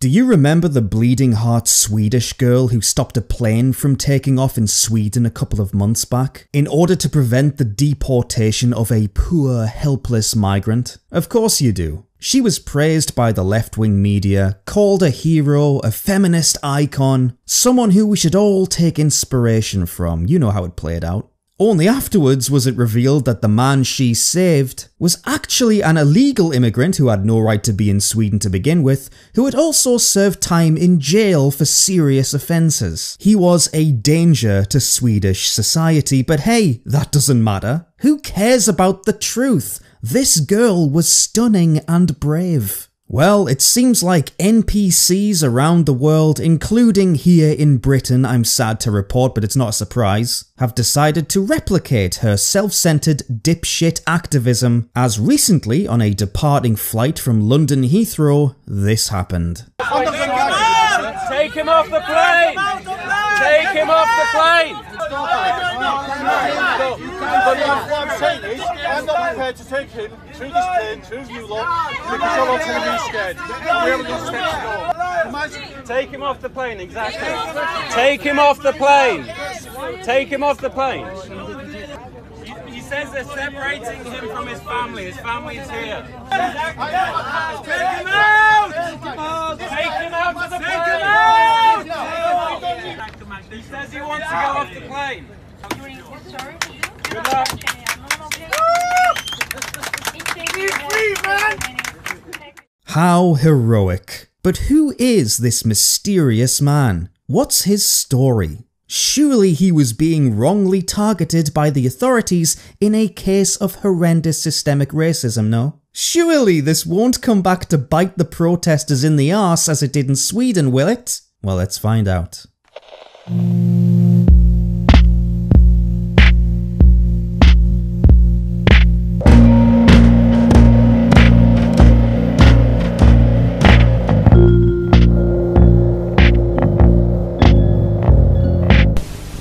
Do you remember the bleeding heart Swedish girl who stopped a plane from taking off in Sweden a couple of months back in order to prevent the deportation of a poor, helpless migrant? Of course you do. She was praised by the left-wing media, called a hero, a feminist icon, someone who we should all take inspiration from. You know how it played out. Only afterwards was it revealed that the man she saved was actually an illegal immigrant who had no right to be in Sweden to begin with, who had also served time in jail for serious offences. He was a danger to Swedish society, but hey, that doesn't matter. Who cares about the truth? This girl was stunning and brave. Well, it seems like NPCs around the world, including here in Britain, I'm sad to report, but it's not a surprise, have decided to replicate her self-centred dipshit activism, as recently, on a departing flight from London Heathrow, this happened. Take him off the plane! Take him off the plane! What I'm saying is, I'm not prepared to take him through this plane, through you lot, because you're all going to be scared. We're going to Take him off the plane, exactly. Take him off the plane! Take him off the plane! He says they're separating him from his family. His family is here. Take him out! Take him out of the plane! He says he wants to go off the plane. Good luck. How heroic. But who is this mysterious man? What's his story? Surely he was being wrongly targeted by the authorities in a case of horrendous systemic racism, no? Surely this won't come back to bite the protesters in the arse as it did in Sweden, will it? Well, let's find out.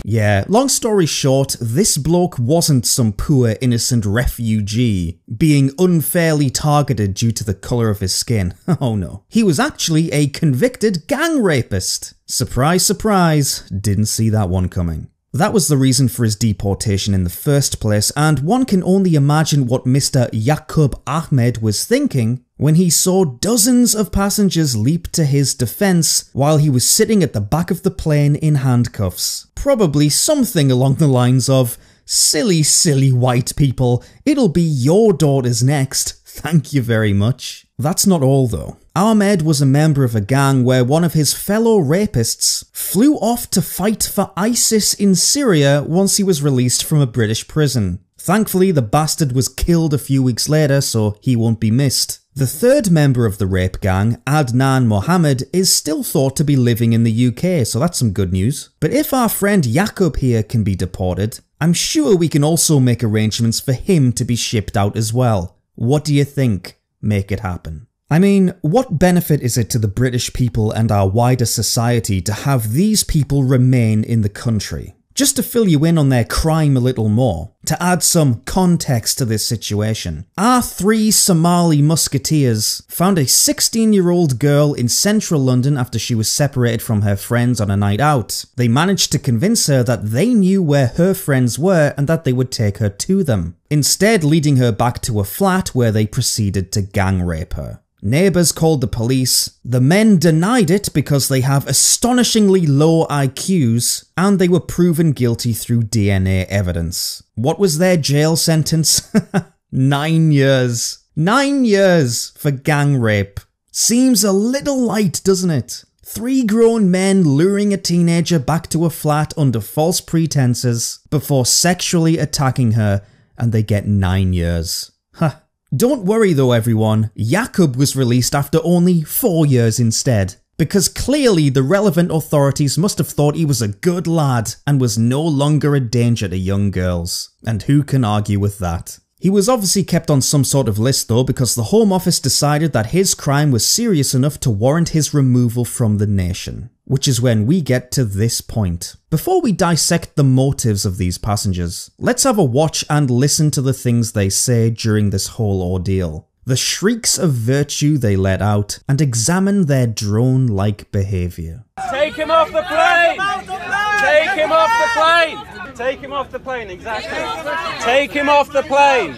Yeah, long story short, this bloke wasn't some poor innocent refugee being unfairly targeted due to the colour of his skin. Oh no. He was actually a convicted gang rapist. Surprise, surprise, didn't see that one coming. That was the reason for his deportation in the first place, and one can only imagine what Mr. Yaqub Ahmed was thinking when he saw dozens of passengers leap to his defence while he was sitting at the back of the plane in handcuffs. Probably something along the lines of, "Silly, silly white people, it'll be your daughters next, thank you very much." That's not all though. Ahmed was a member of a gang where one of his fellow rapists flew off to fight for ISIS in Syria once he was released from a British prison. Thankfully, the bastard was killed a few weeks later, so he won't be missed. The third member of the rape gang, Adnan Mohammed, is still thought to be living in the UK, so that's some good news. But if our friend Yaqub here can be deported, I'm sure we can also make arrangements for him to be shipped out as well. What do you think? Make it happen. I mean, what benefit is it to the British people and our wider society to have these people remain in the country? Just to fill you in on their crime a little more, to add some context to this situation, our three Somali musketeers found a 16-year-old girl in central London after she was separated from her friends on a night out. They managed to convince her that they knew where her friends were and that they would take her to them, instead leading her back to a flat where they proceeded to gang rape her. Neighbours called the police, the men denied it because they have astonishingly low IQs, and they were proven guilty through DNA evidence. What was their jail sentence? 9 years. 9 years for gang rape. Seems a little light, doesn't it? 3 grown men luring a teenager back to a flat under false pretenses before sexually attacking her, and they get 9 years. Huh. Don't worry though everyone, Yaqub was released after only 4 years instead, because clearly the relevant authorities must have thought he was a good lad and was no longer a danger to young girls. And who can argue with that? He was obviously kept on some sort of list though, because the Home Office decided that his crime was serious enough to warrant his removal from the nation. Which is when we get to this point. Before we dissect the motives of these passengers, let's have a watch and listen to the things they say during this whole ordeal. the shrieks of virtue they let out, and examine their drone-like behaviour. Take him off the plane! Take him off the plane! Take him off the plane, exactly. Take him off the plane!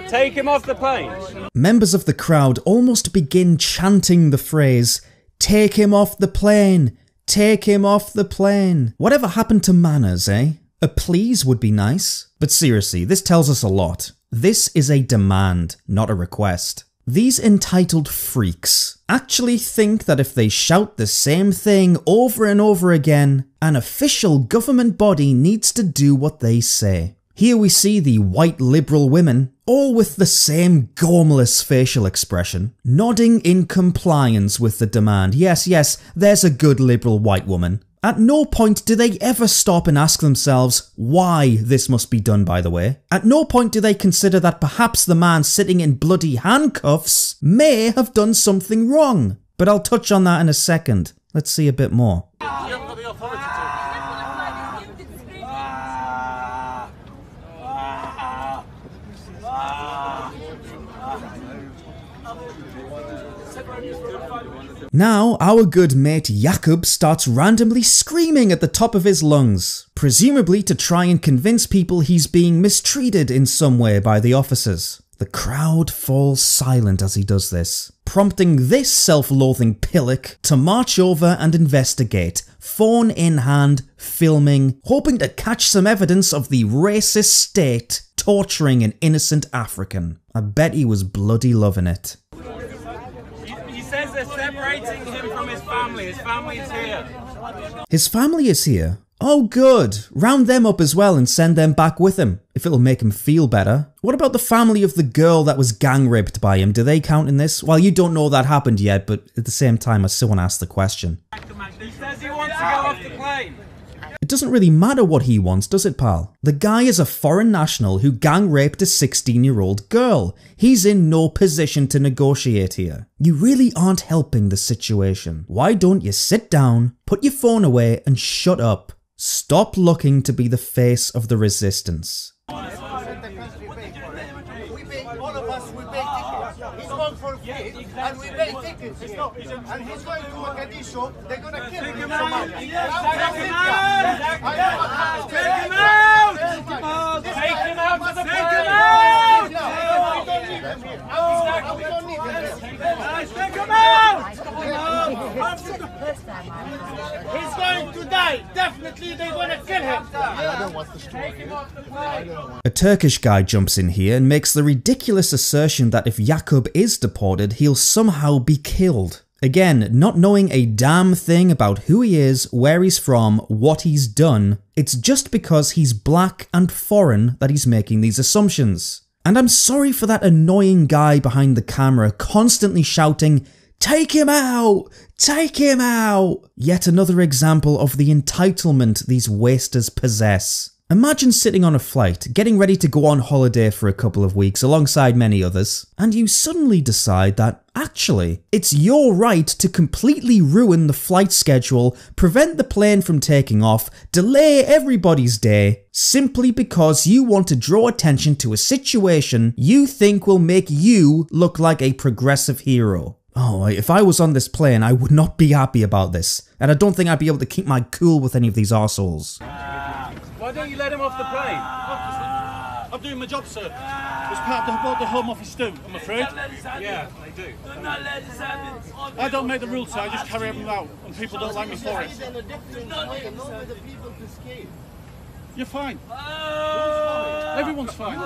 Take him off the plane! Members of the crowd almost begin chanting the phrase, "Take him off the plane! Take him off the plane!" Whatever happened to manners, eh? A please would be nice. But seriously, this tells us a lot. This is a demand, not a request. These entitled freaks actually think that if they shout the same thing over and over again, an official government body needs to do what they say. Here we see the white liberal women, all with the same gormless facial expression, nodding in compliance with the demand. Yes, yes, there's a good liberal white woman. At no point do they ever stop and ask themselves why this must be done, by the way. At no point do they consider that perhaps the man sitting in bloody handcuffs may have done something wrong. But I'll touch on that in a second. Let's see a bit more. You haven't got the authority to. Now, our good mate Jakob starts randomly screaming at the top of his lungs, presumably to try and convince people he's being mistreated in some way by the officers. The crowd falls silent as he does this, prompting this self-loathing pillock to march over and investigate, phone in hand, filming, hoping to catch some evidence of the racist state torturing an innocent African. I bet he was bloody loving it. He says they're separating him from his family. His family is here. His family is here? Oh good, round them up as well and send them back with him, if it'll make him feel better. What about the family of the girl that was gang raped by him? Do they count in this? Well, you don't know that happened yet, but at the same time I still want to ask the question. He says he wants to go off the plane. It doesn't really matter what he wants, does it, pal? The guy is a foreign national who gang raped a 16-year-old girl. He's in no position to negotiate here. You really aren't helping the situation. Why don't you sit down, put your phone away and shut up? Stop looking to be the face of the resistance. All of us, we pay tickets. He's going for free, and we pay tickets. And he's going to Mogadishu. They're going to kill him. Take him out! Take him out! Take him out to the plane! We don't need him. Take him out! He's going to die. Definitely, they're going to kill him. A Turkish guy jumps in here and makes the ridiculous assertion that if Jakob is deported, he'll somehow be killed. Again, not knowing a damn thing about who he is, where he's from, what he's done, it's just because he's black and foreign that he's making these assumptions. And I'm sorry for that annoying guy behind the camera constantly shouting, "Take him out! Take him out!" Yet another example of the entitlement these wasters possess. Imagine sitting on a flight, getting ready to go on holiday for a couple of weeks alongside many others, and you suddenly decide that, actually, it's your right to completely ruin the flight schedule, prevent the plane from taking off, delay everybody's day, simply because you want to draw attention to a situation you think will make you look like a progressive hero. Oh, if I was on this plane, I would not be happy about this, and I don't think I'd be able to keep my cool with any of these arseholes. Why don't you let him off the plane? I'm doing my job, sir. It's part of what the Home Office do, I'm afraid. Yeah, they do. I don't make the rules, sir. I just carry them out, and people don't like me for it. You're fine. Everyone's fine.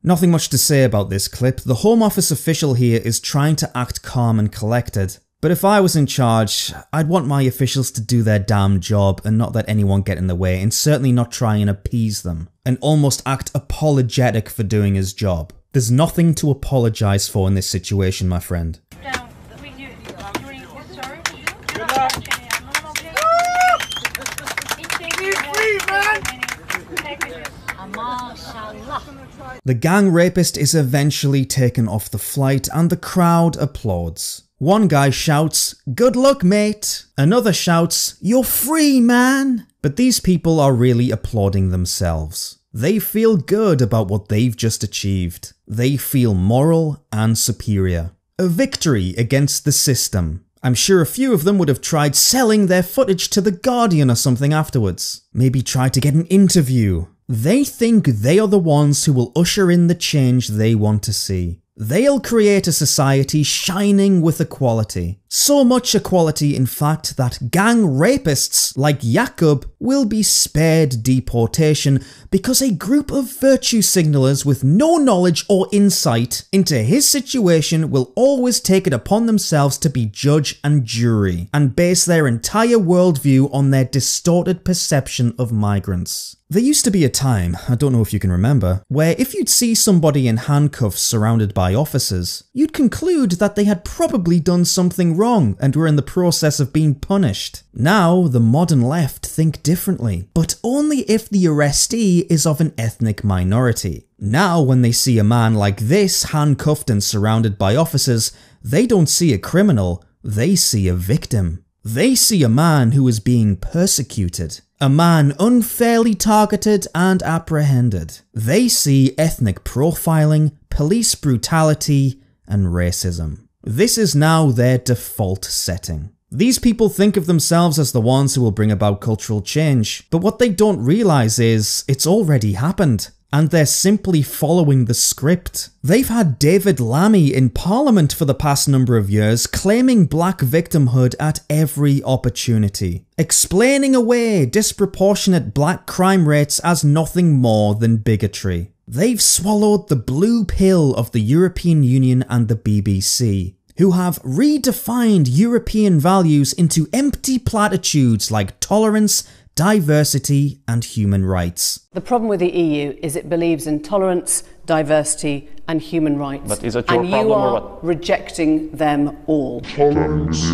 Nothing much to say about this clip. The Home Office official here is trying to act calm and collected. But if I was in charge, I'd want my officials to do their damn job and not let anyone get in the way, and certainly not try and appease them, and almost act apologetic for doing his job. There's nothing to apologise for in this situation, my friend. The gang rapist is eventually taken off the flight and the crowd applauds. One guy shouts, "Good luck, mate." Another shouts, "You're free, man." But these people are really applauding themselves. They feel good about what they've just achieved. They feel moral and superior. A victory against the system. I'm sure a few of them would have tried selling their footage to The Guardian or something afterwards. Maybe try to get an interview. They think they are the ones who will usher in the change they want to see. They'll create a society shining with equality. So much equality, in fact, that gang rapists like Jakob will be spared deportation because a group of virtue signalers with no knowledge or insight into his situation will always take it upon themselves to be judge and jury and base their entire worldview on their distorted perception of migrants. There used to be a time, I don't know if you can remember, where if you'd see somebody in handcuffs surrounded by officers, you'd conclude that they had probably done something wrong and were in the process of being punished. Now, the modern left think differently, but only if the arrestee is of an ethnic minority. Now, when they see a man like this handcuffed and surrounded by officers, they don't see a criminal, they see a victim. They see a man who is being persecuted. A man unfairly targeted and apprehended. They see ethnic profiling, police brutality, and racism. This is now their default setting. These people think of themselves as the ones who will bring about cultural change, but what they don't realise is it's already happened. And they're simply following the script. They've had David Lammy in Parliament for the past number of years claiming black victimhood at every opportunity, explaining away disproportionate black crime rates as nothing more than bigotry. They've swallowed the blue pill of the European Union and the BBC, who have redefined European values into empty platitudes like tolerance, diversity and human rights. The problem with the EU is it believes in tolerance, diversity and human rights. But is that your and problem you or are what? rejecting them all. Tolerance,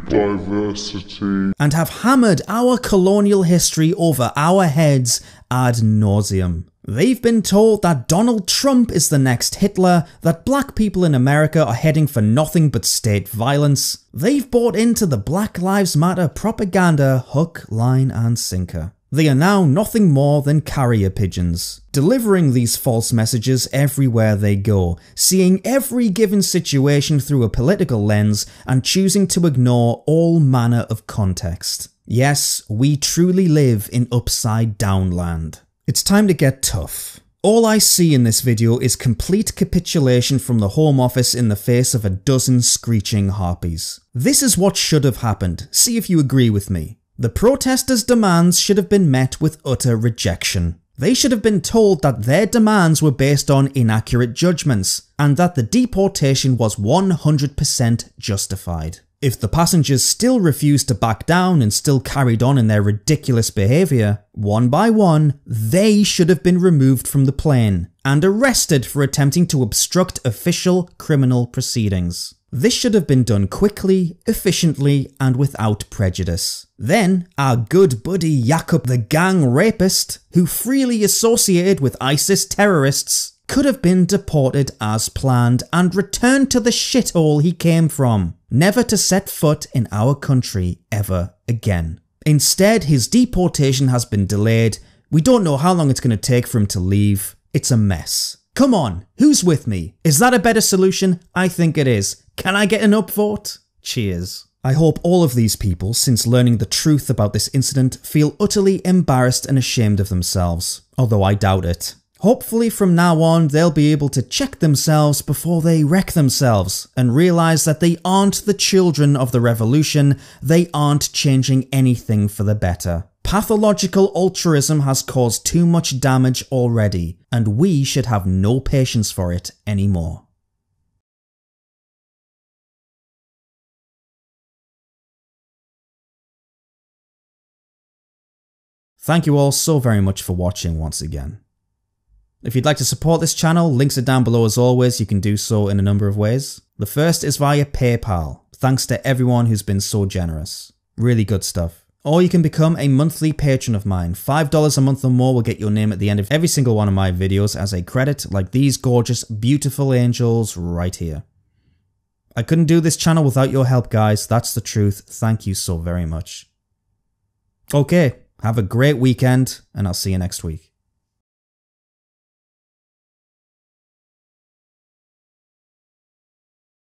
diversity. And have hammered our colonial history over our heads ad nauseum. They've been told that Donald Trump is the next Hitler, that black people in America are heading for nothing but state violence. They've bought into the Black Lives Matter propaganda hook, line and sinker. They are now nothing more than carrier pigeons, delivering these false messages everywhere they go, seeing every given situation through a political lens and choosing to ignore all manner of context. Yes, we truly live in upside down land. It's time to get tough. All I see in this video is complete capitulation from the Home Office in the face of a dozen screeching harpies. This is what should have happened. See if you agree with me. The protesters' demands should have been met with utter rejection. They should have been told that their demands were based on inaccurate judgments, and that the deportation was 100% justified. If the passengers still refused to back down and still carried on in their ridiculous behaviour, one by one, they should have been removed from the plane and arrested for attempting to obstruct official criminal proceedings. This should have been done quickly, efficiently, and without prejudice. Then, our good buddy Jakob the gang rapist, who freely associated with ISIS terrorists, could have been deported as planned and returned to the shithole he came from, never to set foot in our country ever again. Instead, his deportation has been delayed. We don't know how long it's going to take for him to leave. It's a mess. Come on, who's with me? Is that a better solution? I think it is. Can I get an upvote? Cheers. I hope all of these people, since learning the truth about this incident, feel utterly embarrassed and ashamed of themselves, although I doubt it. Hopefully from now on they'll be able to check themselves before they wreck themselves and realise that they aren't the children of the revolution, they aren't changing anything for the better. Pathological altruism has caused too much damage already, and we should have no patience for it anymore. Thank you all so very much for watching once again. If you'd like to support this channel, links are down below as always. You can do so in a number of ways. The first is via PayPal. Thanks to everyone who's been so generous. Really good stuff. Or you can become a monthly patron of mine. $5 a month or more will get your name at the end of every single one of my videos as a credit, like these gorgeous, beautiful angels right here. I couldn't do this channel without your help, guys. That's the truth. Thank you so very much. Okay, have a great weekend, and I'll see you next week.